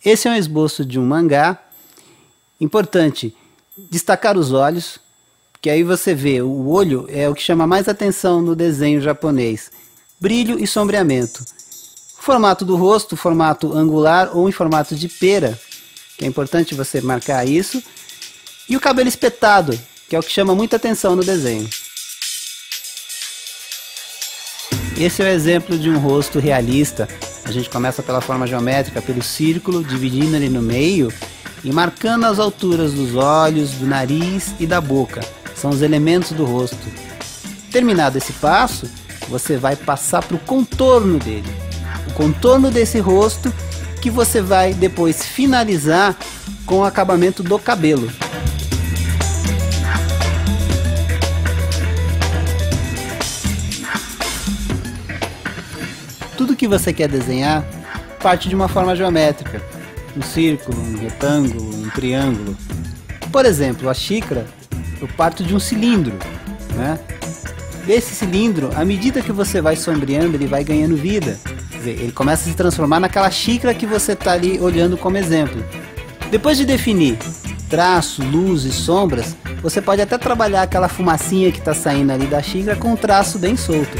Esse é um esboço de um mangá. Importante destacar os olhos, que aí você vê, o olho é o que chama mais atenção no desenho japonês. Brilho e sombreamento. O formato do rosto, formato angular ou em formato de pera, que é importante você marcar isso. E o cabelo espetado, que é o que chama muita atenção no desenho. Esse é o exemplo de um rosto realista. A gente começa pela forma geométrica, pelo círculo, dividindo ele no meio e marcando as alturas dos olhos, do nariz e da boca. São os elementos do rosto. Terminado esse passo, você vai passar para o contorno dele. O contorno desse rosto que você vai depois finalizar com o acabamento do cabelo. Tudo que você quer desenhar parte de uma forma geométrica. Um círculo, um retângulo, um triângulo. Por exemplo, a xícara, eu parto de um cilindro, né? Desse cilindro, à medida que você vai sombreando, ele vai ganhando vida. Quer dizer, ele começa a se transformar naquela xícara que você está ali olhando como exemplo. Depois de definir traço, luz e sombras, você pode até trabalhar aquela fumacinha que está saindo ali da xícara com um traço bem solto.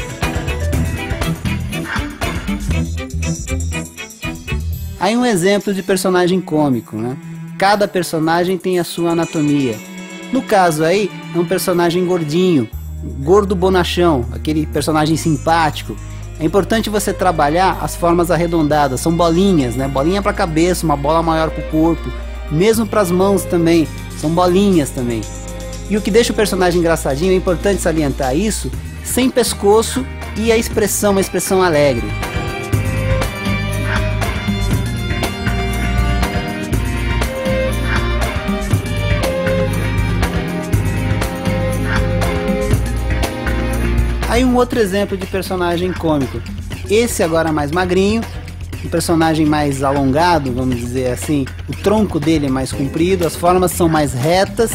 Aí um exemplo de personagem cômico, né? Cada personagem tem a sua anatomia. No caso aí, é um personagem gordinho, gordo bonachão, aquele personagem simpático. É importante você trabalhar as formas arredondadas, são bolinhas, né? Bolinha para a cabeça, uma bola maior para o corpo, mesmo para as mãos também, são bolinhas também. E o que deixa o personagem engraçadinho, é importante salientar isso, sem pescoço e a expressão, uma expressão alegre. Aí um outro exemplo de personagem cômico. Esse agora mais magrinho, um personagem mais alongado, vamos dizer assim. O tronco dele é mais comprido, as formas são mais retas.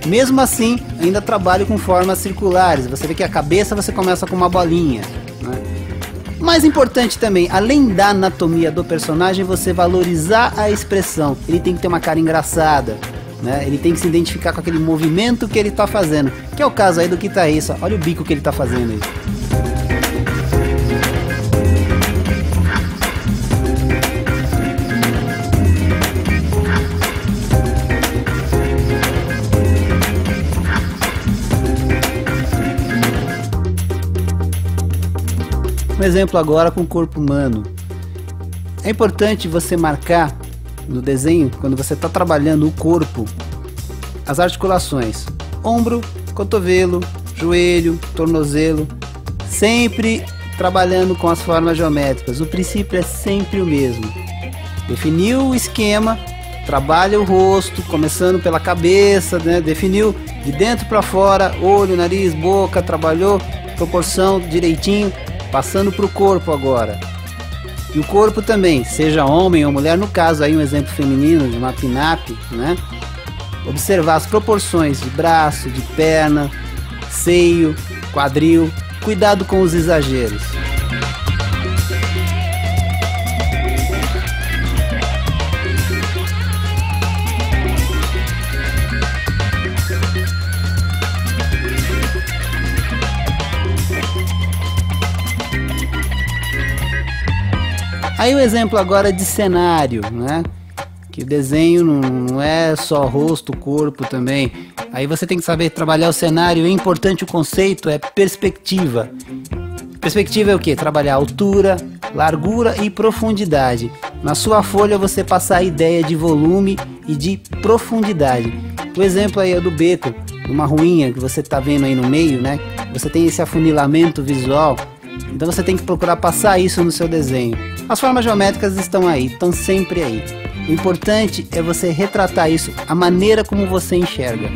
Mesmo assim, ainda trabalho com formas circulares. Você vê que a cabeça você começa com uma bolinha, né? Mais importante também, além da anatomia do personagem, você valorizar a expressão. Ele tem que ter uma cara engraçada, né? Ele tem que se identificar com aquele movimento que ele está fazendo, que é o caso aí do guitarrista. Olha o bico que ele está fazendo aí. Um exemplo agora com o corpo humano. É importante você marcar no desenho, quando você está trabalhando o corpo, as articulações, ombro, cotovelo, joelho, tornozelo, sempre trabalhando com as formas geométricas. O princípio é sempre o mesmo. Definiu o esquema, trabalha o rosto, começando pela cabeça, né? Definiu de dentro para fora, olho, nariz, boca, trabalhou proporção direitinho, passando para o corpo agora. E o corpo também, seja homem ou mulher, no caso aí um exemplo feminino de uma pin-up, né? Observar as proporções de braço, de perna, seio, quadril, cuidado com os exageros. Aí o exemplo agora de cenário, né? Que o desenho não é só rosto, corpo também. Aí você tem que saber trabalhar o cenário. É importante, o conceito é perspectiva. Perspectiva é o que? Trabalhar altura, largura e profundidade. Na sua folha você passar a ideia de volume e de profundidade. O exemplo aí é do beco, uma ruinha que você está vendo aí no meio, né? Você tem esse afunilamento visual. Então você tem que procurar passar isso no seu desenho. As formas geométricas estão aí, estão sempre aí. O importante é você retratar isso, a maneira como você enxerga.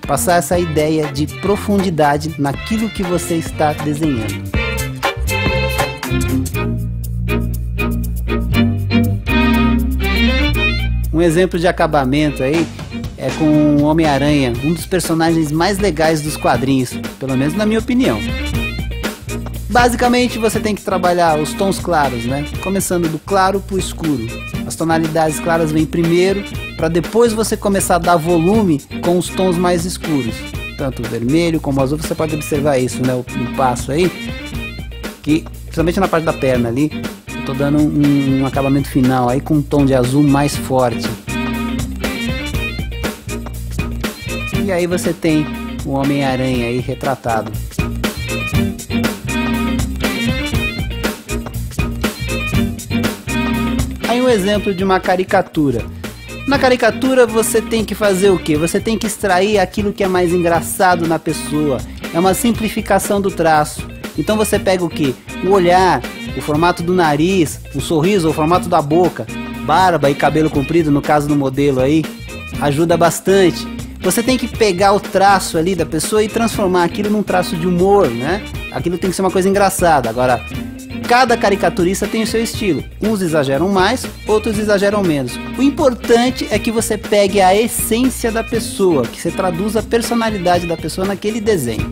Passar essa ideia de profundidade naquilo que você está desenhando. Um exemplo de acabamento aí é com o Homem-Aranha, um dos personagens mais legais dos quadrinhos, pelo menos na minha opinião. Basicamente você tem que trabalhar os tons claros, né? Começando do claro para o escuro. As tonalidades claras vêm primeiro, para depois você começar a dar volume com os tons mais escuros. Tanto o vermelho como o azul, você pode observar isso, né? O passo aí, que principalmente na parte da perna ali, eu tô dando um acabamento final aí com um tom de azul mais forte. E aí você tem o Homem-Aranha aí retratado. Aí um exemplo de uma caricatura. Na caricatura você tem que fazer o quê? Você tem que extrair aquilo que é mais engraçado na pessoa. É uma simplificação do traço. Então você pega o quê? O olhar, o formato do nariz, o sorriso, o formato da boca, barba e cabelo comprido, no caso do modelo aí, ajuda bastante. Você tem que pegar o traço ali da pessoa e transformar aquilo num traço de humor, né? Aquilo tem que ser uma coisa engraçada. Agora, cada caricaturista tem o seu estilo. Uns exageram mais, outros exageram menos. O importante é que você pegue a essência da pessoa, que você traduza a personalidade da pessoa naquele desenho.